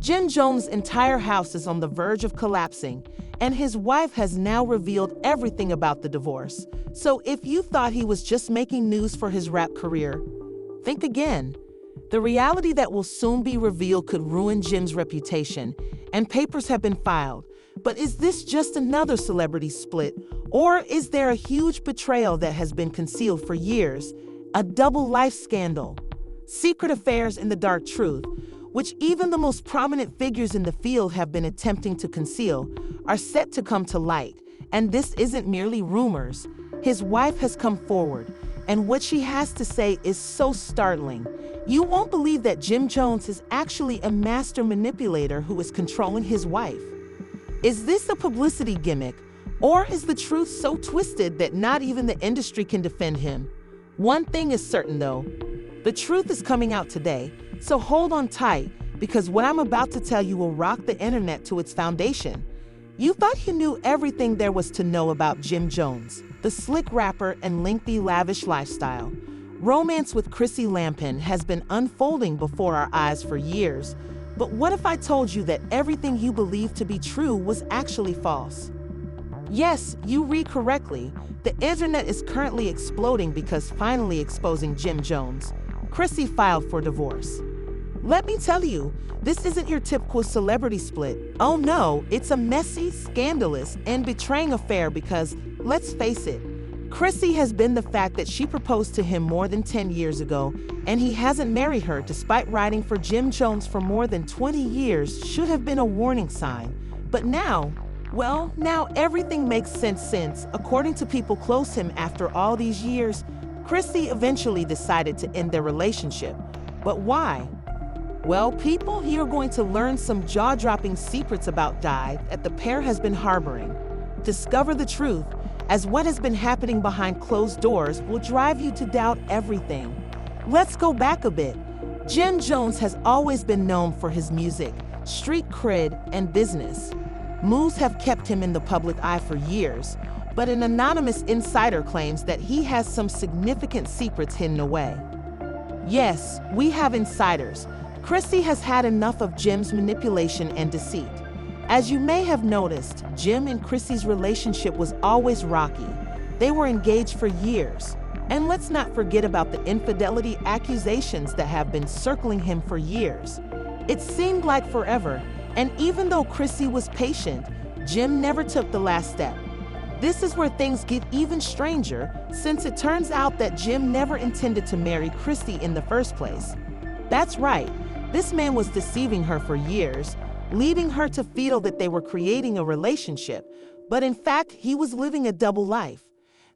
Jim Jones' entire house is on the verge of collapsing, and his wife has now revealed everything about the divorce. So if you thought he was just making news for his rap career, think again. The reality that will soon be revealed could ruin Jim's reputation, and papers have been filed. But is this just another celebrity split, or is there a huge betrayal that has been concealed for years? A double life scandal, secret affairs, and the dark truth, which even the most prominent figures in the field have been attempting to conceal, are set to come to light. And this isn't merely rumors. His wife has come forward, and what she has to say is so startling. You won't believe that Jim Jones is actually a master manipulator who is controlling his wife. Is this a publicity gimmick, or is the truth so twisted that not even the industry can defend him? One thing is certain though, the truth is coming out today, so hold on tight, because what I'm about to tell you will rock the internet to its foundation. You thought you knew everything there was to know about Jim Jones, the slick rapper and lengthy lavish lifestyle. Romance with Chrissy Lampkin has been unfolding before our eyes for years, but what if I told you that everything you believed to be true was actually false? Yes, you read correctly. The internet is currently exploding because finally exposing Jim Jones. Chrissy filed for divorce. Let me tell you, this isn't your typical celebrity split. Oh no, it's a messy, scandalous, and betraying affair because, let's face it, Chrissy has been the fact that she proposed to him more than 10 years ago, and he hasn't married her despite writing for Jim Jones for more than 20 years should have been a warning sign. But now, well, now everything makes sense since, according to people close to him after all these years, Chrissy eventually decided to end their relationship. But why? Well, people here are going to learn some jaw-dropping secrets about Di that the pair has been harboring. Discover the truth, as what has been happening behind closed doors will drive you to doubt everything. Let's go back a bit. Jim Jones has always been known for his music, street cred, and business. Moves have kept him in the public eye for years, but an anonymous insider claims that he has some significant secrets hidden away. Yes, we have insiders. Chrissy has had enough of Jim's manipulation and deceit. As you may have noticed, Jim and Chrissy's relationship was always rocky. They were engaged for years. And let's not forget about the infidelity accusations that have been circling him for years. It seemed like forever, and even though Chrissy was patient, Jim never took the last step. This is where things get even stranger, since it turns out that Jim never intended to marry Chrissy in the first place. That's right, this man was deceiving her for years, leading her to feel that they were creating a relationship, but in fact, he was living a double life.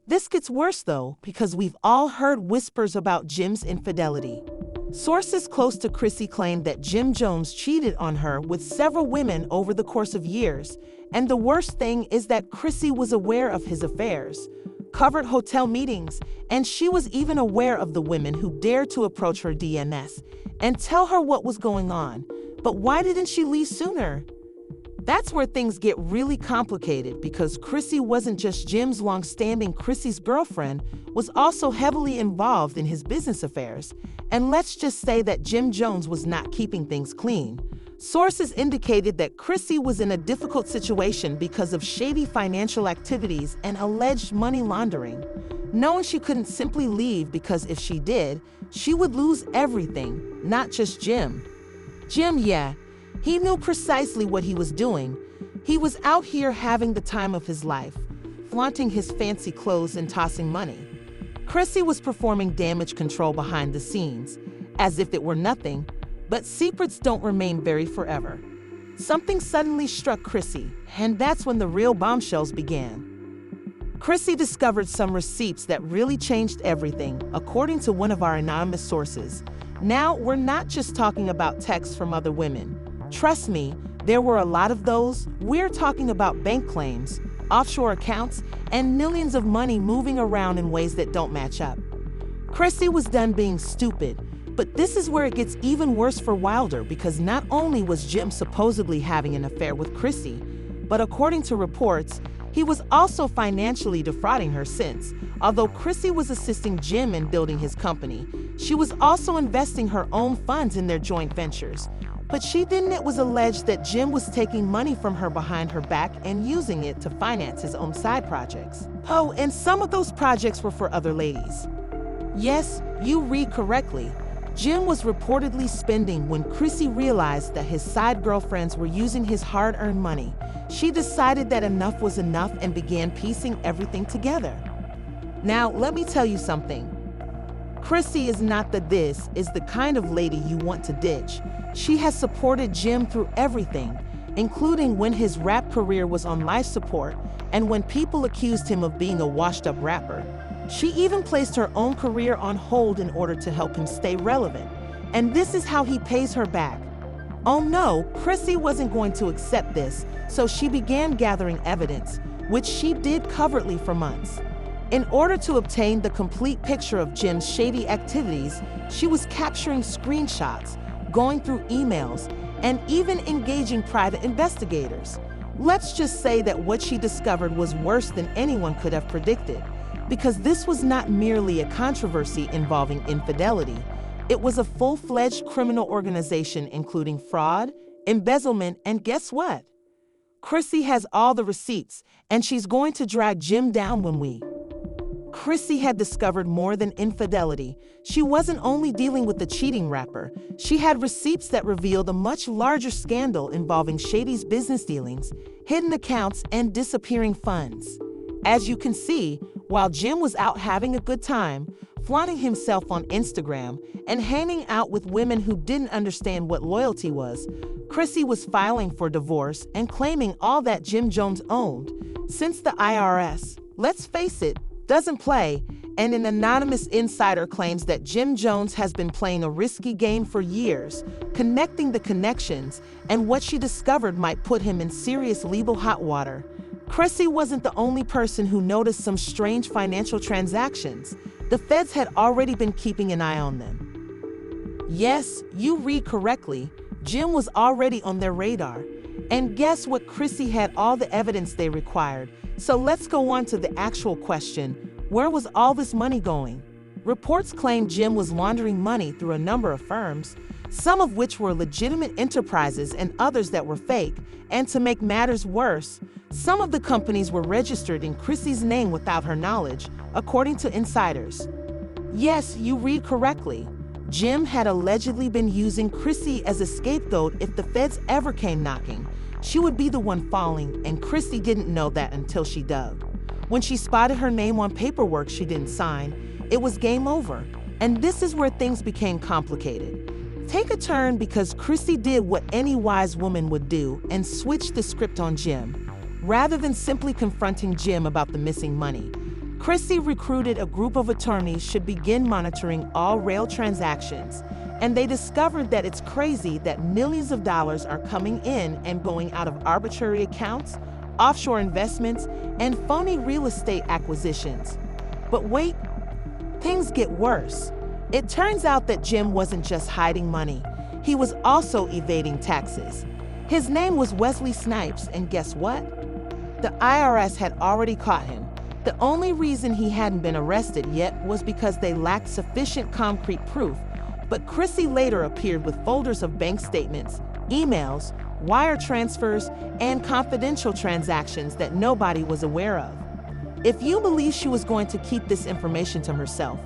This gets worse though, because we've all heard whispers about Jim's infidelity. Sources close to Chrissy claim that Jim Jones cheated on her with several women over the course of years, and the worst thing is that Chrissy was aware of his affairs, covered hotel meetings, and she was even aware of the women who dared to approach her DMs and tell her what was going on. But why didn't she leave sooner? That's where things get really complicated because Chrissy wasn't just Jim's long-standing. Chrissy's girlfriend was also heavily involved in his business affairs. And let's just say that Jim Jones was not keeping things clean. Sources indicated that Chrissy was in a difficult situation because of shady financial activities and alleged money laundering. Knowing she couldn't simply leave because if she did, she would lose everything, not just Jim. Jim, yeah, he knew precisely what he was doing. He was out here having the time of his life, flaunting his fancy clothes and tossing money. Chrissy was performing damage control behind the scenes, as if it were nothing, but secrets don't remain buried forever. Something suddenly struck Chrissy, and that's when the real bombshells began. Chrissy discovered some receipts that really changed everything, according to one of our anonymous sources. Now, we're not just talking about texts from other women. Trust me, there were a lot of those. We're talking about bank claims, offshore accounts, and millions of money moving around in ways that don't match up. Chrissy was done being stupid, but this is where it gets even worse for Wilder because not only was Jim supposedly having an affair with Chrissy, but according to reports, he was also financially defrauding her since, although Chrissy was assisting Jim in building his company, she was also investing her own funds in their joint ventures. But she didn't. It was alleged that Jim was taking money from her behind her back and using it to finance his own side projects. Oh, and some of those projects were for other ladies. Yes, you read correctly. Jim was reportedly spending when Chrissy realized that his side girlfriends were using his hard-earned money. She decided that enough was enough and began piecing everything together. Now, let me tell you something. Chrissy is not the kind of lady you want to ditch. She has supported Jim through everything, including when his rap career was on life support and when people accused him of being a washed-up rapper. She even placed her own career on hold in order to help him stay relevant. And this is how he pays her back. Oh no, Chrissy wasn't going to accept this, so she began gathering evidence, which she did covertly for months. In order to obtain the complete picture of Jim's shady activities, she was capturing screenshots, going through emails, and even engaging private investigators. Let's just say that what she discovered was worse than anyone could have predicted, because this was not merely a controversy involving infidelity. It was a full-fledged criminal organization including fraud, embezzlement, and guess what? Chrissy has all the receipts, and she's going to drag Jim down when Chrissy had discovered more than infidelity. She wasn't only dealing with the cheating rapper. She had receipts that revealed a much larger scandal involving Shady's business dealings, hidden accounts, and disappearing funds. As you can see, while Jim was out having a good time, flaunting himself on Instagram, and hanging out with women who didn't understand what loyalty was, Chrissy was filing for divorce and claiming all that Jim Jones owned. Since the IRS, let's face it, doesn't play, and an anonymous insider claims that Jim Jones has been playing a risky game for years, connecting the connections, and what she discovered might put him in serious legal hot water. Chrissy wasn't the only person who noticed some strange financial transactions. The feds had already been keeping an eye on them. Yes, you read correctly. Jim was already on their radar. And guess what? Chrissy had all the evidence they required. So let's go on to the actual question. Where was all this money going? Reports claim Jim was laundering money through a number of firms, some of which were legitimate enterprises and others that were fake. And to make matters worse, some of the companies were registered in Chrissy's name without her knowledge, according to insiders. Yes, you read correctly. Jim had allegedly been using Chrissy as a scapegoat if the feds ever came knocking. She would be the one falling, and Chrissy didn't know that until she dug. When she spotted her name on paperwork she didn't sign, it was game over. And this is where things became complicated. Take a turn because Chrissy did what any wise woman would do and switched the script on Jim. Rather than simply confronting Jim about the missing money, Chrissy recruited a group of attorneys should begin monitoring all rail transactions, and they discovered that it's crazy that millions of dollars are coming in and going out of arbitrary accounts, offshore investments, and phony real estate acquisitions. But wait, things get worse. It turns out that Jim wasn't just hiding money, he was also evading taxes. His name was Wesley Snipes, and guess what? The IRS had already caught him. The only reason he hadn't been arrested yet was because they lacked sufficient concrete proof, but Chrissy later appeared with folders of bank statements, emails, wire transfers, and confidential transactions that nobody was aware of. If you believe she was going to keep this information to herself,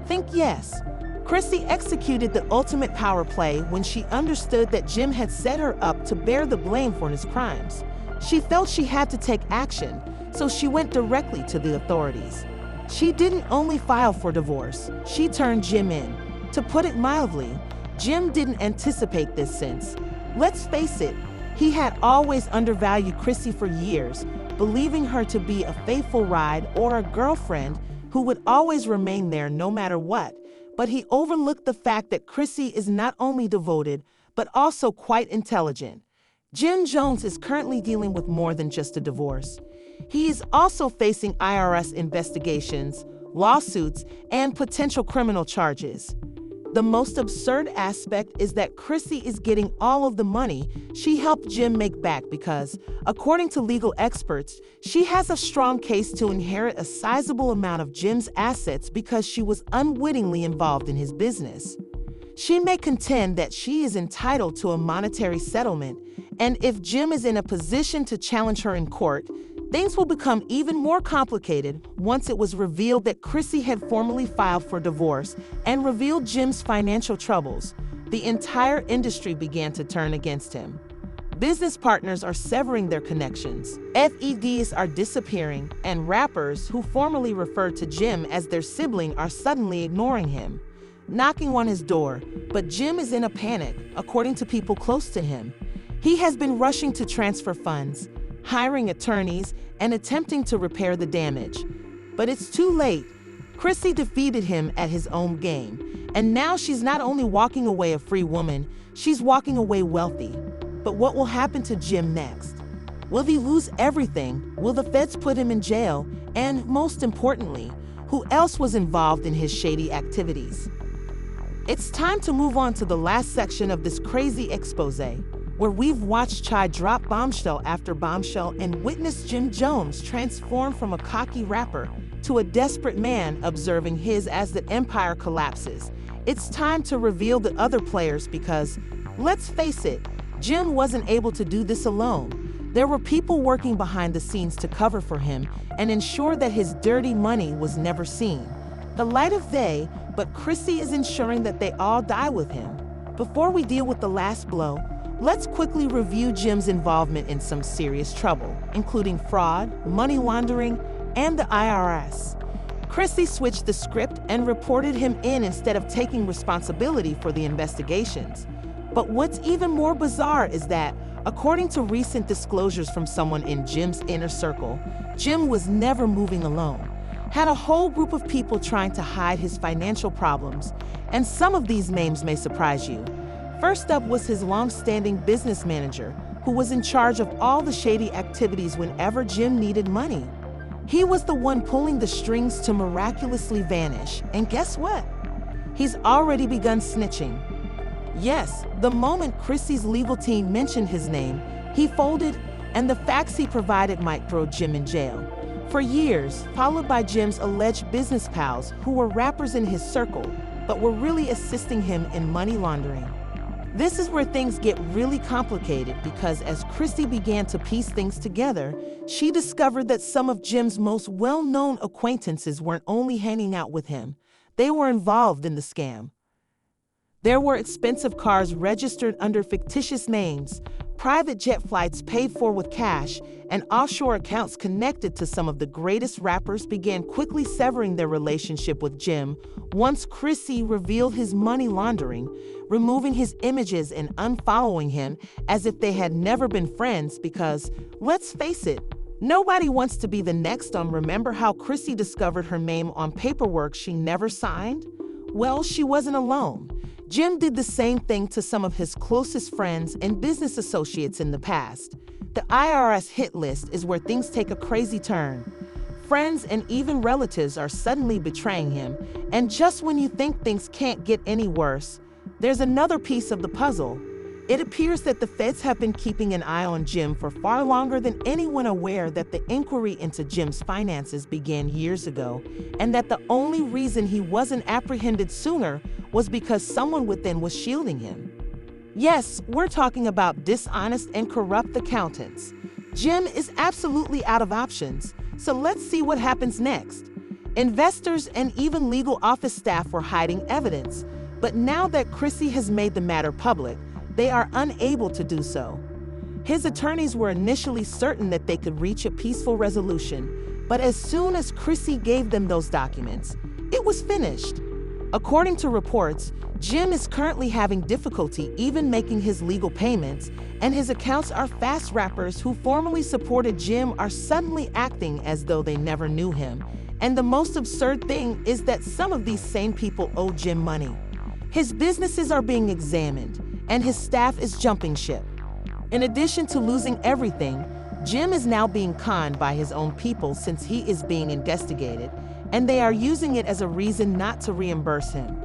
think yes. Chrissy executed the ultimate power play when she understood that Jim had set her up to bear the blame for his crimes. She felt she had to take action, so she went directly to the authorities. She didn't only file for divorce, she turned Jim in. To put it mildly, Jim didn't anticipate this since. Let's face it, he had always undervalued Chrissy for years, believing her to be a faithful ride or a girlfriend who would always remain there no matter what. But he overlooked the fact that Chrissy is not only devoted, but also quite intelligent. Jim Jones is currently dealing with more than just a divorce. He is also facing IRS investigations, lawsuits, and potential criminal charges. The most absurd aspect is that Chrissy is getting all of the money she helped Jim make back because, according to legal experts, she has a strong case to inherit a sizable amount of Jim's assets because she was unwittingly involved in his business. She may contend that she is entitled to a monetary settlement, and if Jim is in a position to challenge her in court, things will become even more complicated once it was revealed that Chrissy had formally filed for divorce and revealed Jim's financial troubles. The entire industry began to turn against him. Business partners are severing their connections, FEDs are disappearing, and rappers who formerly referred to Jim as their sibling are suddenly ignoring him, knocking on his door. But Jim is in a panic, according to people close to him. He has been rushing to transfer funds, hiring attorneys, and attempting to repair the damage. But it's too late. Chrissy defeated him at his own game, and now she's not only walking away a free woman, she's walking away wealthy. But what will happen to Jim next? Will he lose everything? Will the feds put him in jail? And most importantly, who else was involved in his shady activities? It's time to move on to the last section of this crazy expose, where we've watched Chai drop bombshell after bombshell and witnessed Jim Jones transform from a cocky rapper to a desperate man observing his as the empire collapses. It's time to reveal the other players because, let's face it, Jim wasn't able to do this alone. There were people working behind the scenes to cover for him and ensure that his dirty money was never seen. The light of day, but Chrissy is ensuring that they all die with him. Before we deal with the last blow, let's quickly review Jim's involvement in some serious trouble, including fraud, money laundering, and the IRS. Chrissy switched the script and reported him in instead of taking responsibility for the investigations. But what's even more bizarre is that, according to recent disclosures from someone in Jim's inner circle, Jim was never moving alone, had a whole group of people trying to hide his financial problems, and some of these names may surprise you. First up was his long-standing business manager, who was in charge of all the shady activities whenever Jim needed money. He was the one pulling the strings to miraculously vanish, and guess what? He's already begun snitching. Yes, the moment Chrissy's legal team mentioned his name, he folded, and the facts he provided might throw Jim in jail. For years, followed by Jim's alleged business pals who were rappers in his circle, but were really assisting him in money laundering. This is where things get really complicated because as Chrissy began to piece things together, she discovered that some of Jim's most well-known acquaintances weren't only hanging out with him, they were involved in the scam. There were expensive cars registered under fictitious names, private jet flights paid for with cash, and offshore accounts connected to some of the greatest rappers began quickly severing their relationship with Jim once Chrissy revealed his money laundering, removing his images and unfollowing him as if they had never been friends because, let's face it, nobody wants to be the next on Remember How Chrissy discovered her name on paperwork she never signed? Well, she wasn't alone. Jim did the same thing to some of his closest friends and business associates in the past. The IRS hit list is where things take a crazy turn. Friends and even relatives are suddenly betraying him, and just when you think things can't get any worse, there's another piece of the puzzle. It appears that the feds have been keeping an eye on Jim for far longer than anyone aware that the inquiry into Jim's finances began years ago, and that the only reason he wasn't apprehended sooner was because someone within was shielding him. Yes, we're talking about dishonest and corrupt accountants. Jim is absolutely out of options, so let's see what happens next. Investors and even legal office staff were hiding evidence, but now that Chrissy has made the matter public, they are unable to do so. His attorneys were initially certain that they could reach a peaceful resolution, but as soon as Chrissy gave them those documents, it was finished. According to reports, Jim is currently having difficulty even making his legal payments, and his accounts are fast rappers who formerly supported Jim are suddenly acting as though they never knew him. And the most absurd thing is that some of these same people owe Jim money. His businesses are being examined, and his staff is jumping ship. In addition to losing everything, Jim is now being conned by his own people since he is being investigated, and they are using it as a reason not to reimburse him.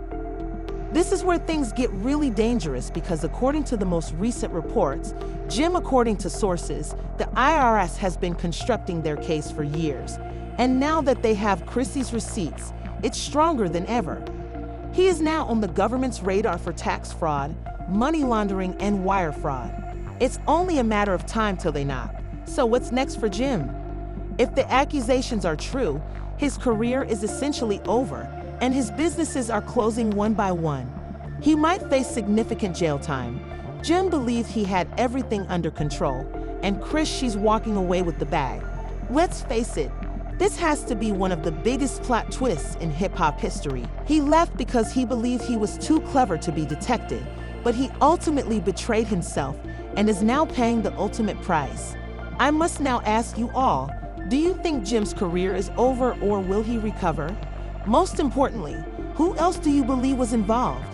This is where things get really dangerous because according to the most recent reports, Jim, according to sources, the IRS has been constructing their case for years, and now that they have Chrissy's receipts, it's stronger than ever. He is now on the government's radar for tax fraud, money laundering, and wire fraud. It's only a matter of time till they knock. So what's next for Jim? If the accusations are true, his career is essentially over, and his businesses are closing one by one. He might face significant jail time. Jim believed he had everything under control, and she's walking away with the bag. Let's face it, this has to be one of the biggest plot twists in hip-hop history. He left because he believed he was too clever to be detected, but he ultimately betrayed himself and is now paying the ultimate price. I must now ask you all, do you think Jim's career is over, or will he recover? Most importantly, who else do you believe was involved?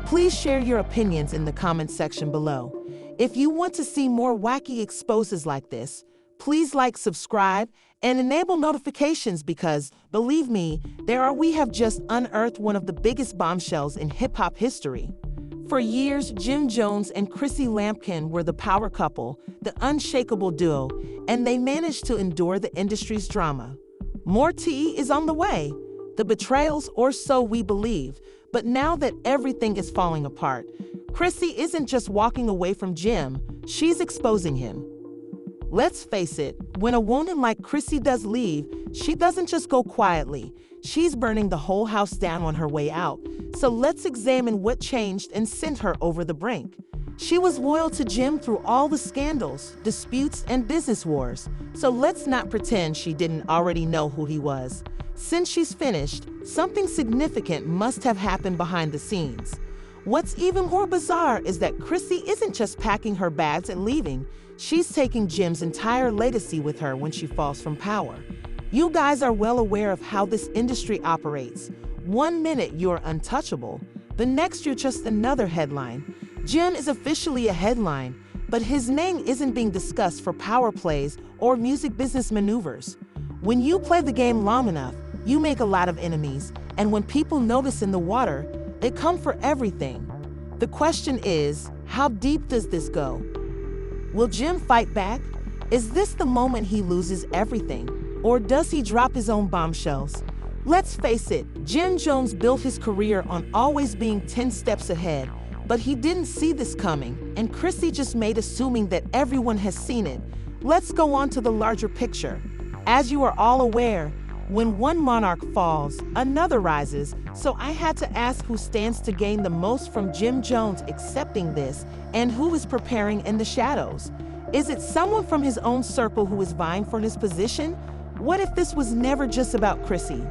Please share your opinions in the comment section below. If you want to see more wacky exposes like this, please like, subscribe, and enable notifications because, believe me, we have just unearthed one of the biggest bombshells in hip-hop history. For years, Jim Jones and Chrissy Lampkin were the power couple, the unshakable duo, and they managed to endure the industry's drama. More tea is on the way. The betrayals, or so we believe. But now that everything is falling apart, Chrissy isn't just walking away from Jim, she's exposing him. Let's face it, when a woman like Chrissy does leave, she doesn't just go quietly. She's burning the whole house down on her way out. So let's examine what changed and sent her over the brink. She was loyal to Jim through all the scandals, disputes, and business wars. So let's not pretend she didn't already know who he was. Since she's finished, something significant must have happened behind the scenes. What's even more bizarre is that Chrissy isn't just packing her bags and leaving. She's taking Jim's entire legacy with her when she falls from power. You guys are well aware of how this industry operates. One minute you're untouchable, the next you're just another headline. Jim is officially a headline, but his name isn't being discussed for power plays or music business maneuvers. When you play the game long enough, you make a lot of enemies, and when people notice in the water, they come for everything. The question is, how deep does this go? Will Jim fight back? Is this the moment he loses everything? Or does he drop his own bombshells? Let's face it, Jim Jones built his career on always being 10 steps ahead, but he didn't see this coming, and Chrissy just made assuming that everyone has seen it. Let's go on to the larger picture. As you are all aware, when one monarch falls, another rises, so I had to ask who stands to gain the most from Jim Jones accepting this, and who is preparing in the shadows. Is it someone from his own circle who is vying for his position? What if this was never just about Chrissy?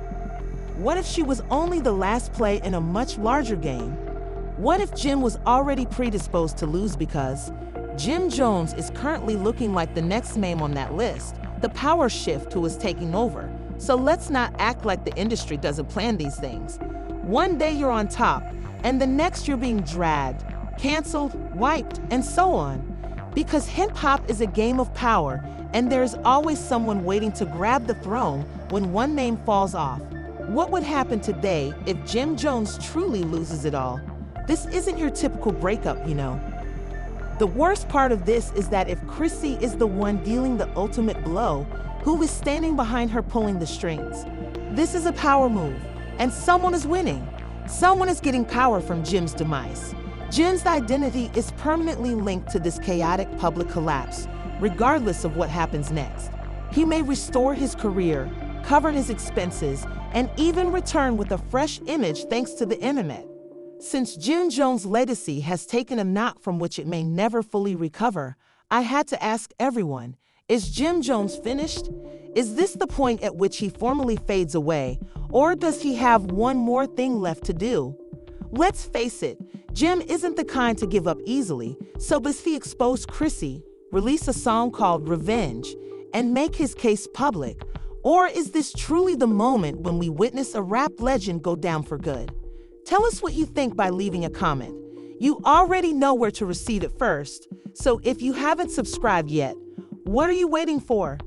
What if she was only the last play in a much larger game? What if Jim was already predisposed to lose because Jim Jones is currently looking like the next name on that list, the power shift who is taking over? So let's not act like the industry doesn't plan these things. One day you're on top, and the next you're being dragged, canceled, wiped, and so on. Because hip-hop is a game of power, and there's always someone waiting to grab the throne when one name falls off. What would happen today if Jim Jones truly loses it all? This isn't your typical breakup, you know. The worst part of this is that if Chrissy is the one dealing the ultimate blow, who is standing behind her pulling the strings? This is a power move, and someone is winning. Someone is getting power from Jim's demise. Jim's identity is permanently linked to this chaotic public collapse, regardless of what happens next. He may restore his career, cover his expenses, and even return with a fresh image thanks to the internet. Since Jim Jones' legacy has taken a knock from which it may never fully recover, I had to ask everyone, is Jim Jones finished? Is this the point at which he formally fades away, or does he have one more thing left to do? Let's face it, Jim isn't the kind to give up easily, so does he expose Chrissy, release a song called Revenge, and make his case public? Or is this truly the moment when we witness a rap legend go down for good? Tell us what you think by leaving a comment. You already know where to receive it first, so if you haven't subscribed yet, what are you waiting for?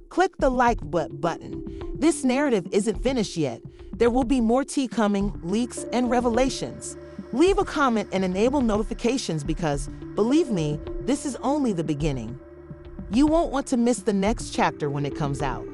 Click the like button. This narrative isn't finished yet. There will be more tea coming, leaks, and revelations. Leave a comment and enable notifications because, believe me, this is only the beginning. You won't want to miss the next chapter when it comes out.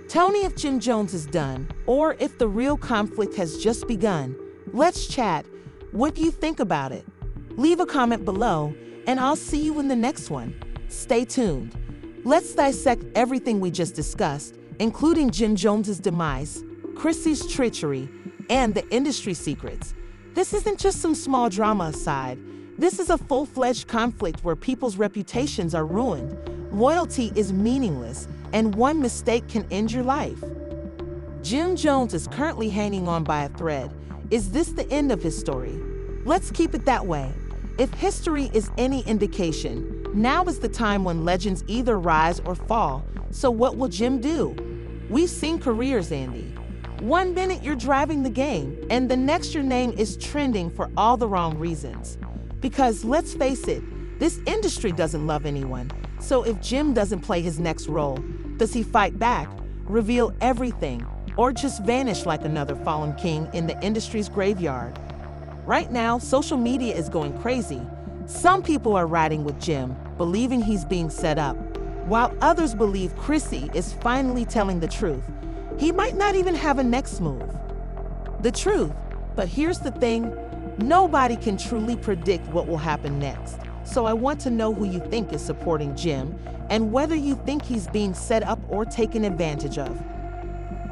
Tell me if Jim Jones is done, or if the real conflict has just begun. Let's chat. What do you think about it? Leave a comment below, and I'll see you in the next one. Stay tuned. Let's dissect everything we just discussed, including Jim Jones's demise, Chrissy's treachery, and the industry secrets. This isn't just some small drama aside. This is a full-fledged conflict where people's reputations are ruined, loyalty is meaningless, and one mistake can end your life. Jim Jones is currently hanging on by a thread. Is this the end of his story? Let's keep it that way. If history is any indication, now is the time when legends either rise or fall. So what will Jim do? We've seen careers, Andy. One minute you're driving the game, and the next your name is trending for all the wrong reasons. Because let's face it, this industry doesn't love anyone. So if Jim doesn't play his next role, does he fight back, reveal everything, or just vanish like another fallen king in the industry's graveyard? Right now, social media is going crazy. Some people are riding with Jim, believing he's being set up, while others believe Chrissy is finally telling the truth. He might not even have a next move. The truth, but here's the thing, nobody can truly predict what will happen next. So I want to know who you think is supporting Jim and whether you think he's being set up or taken advantage of.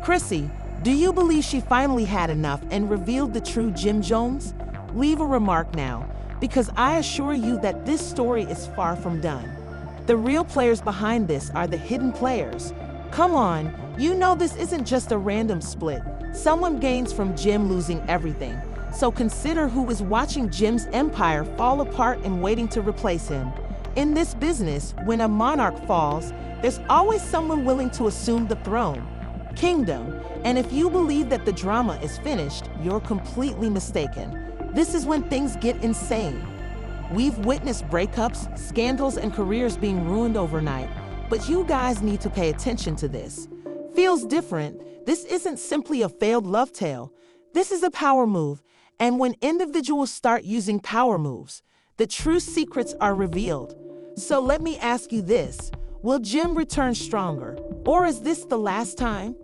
Chrissy, do you believe she finally had enough and revealed the true Jim Jones? Leave a remark now, because I assure you that this story is far from done. The real players behind this are the hidden players. Come on, you know this isn't just a random split. Someone gains from Jim losing everything. So consider who is watching Jim's empire fall apart and waiting to replace him. In this business, when a monarch falls, there's always someone willing to assume the throne, kingdom, and if you believe that the drama is finished, you're completely mistaken. This is when things get insane. We've witnessed breakups, scandals, and careers being ruined overnight, but you guys need to pay attention to this. Feels different. This isn't simply a failed love tale. This is a power move, and when individuals start using power moves, the true secrets are revealed. So let me ask you this, will Jim return stronger, or is this the last time?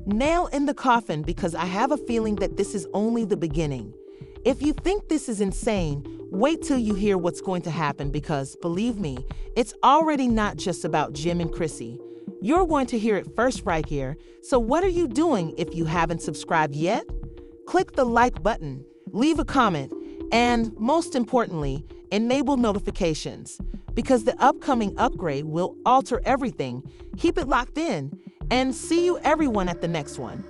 Nail in the coffin, because I have a feeling that this is only the beginning. If you think this is insane, wait till you hear what's going to happen, because believe me, it's already not just about Jim and Chrissy. You're going to hear it first right here. So what are you doing if you haven't subscribed yet? Click the like button, leave a comment, and most importantly, enable notifications, because the upcoming upgrade will alter everything. Keep it locked in, and see you everyone at the next one.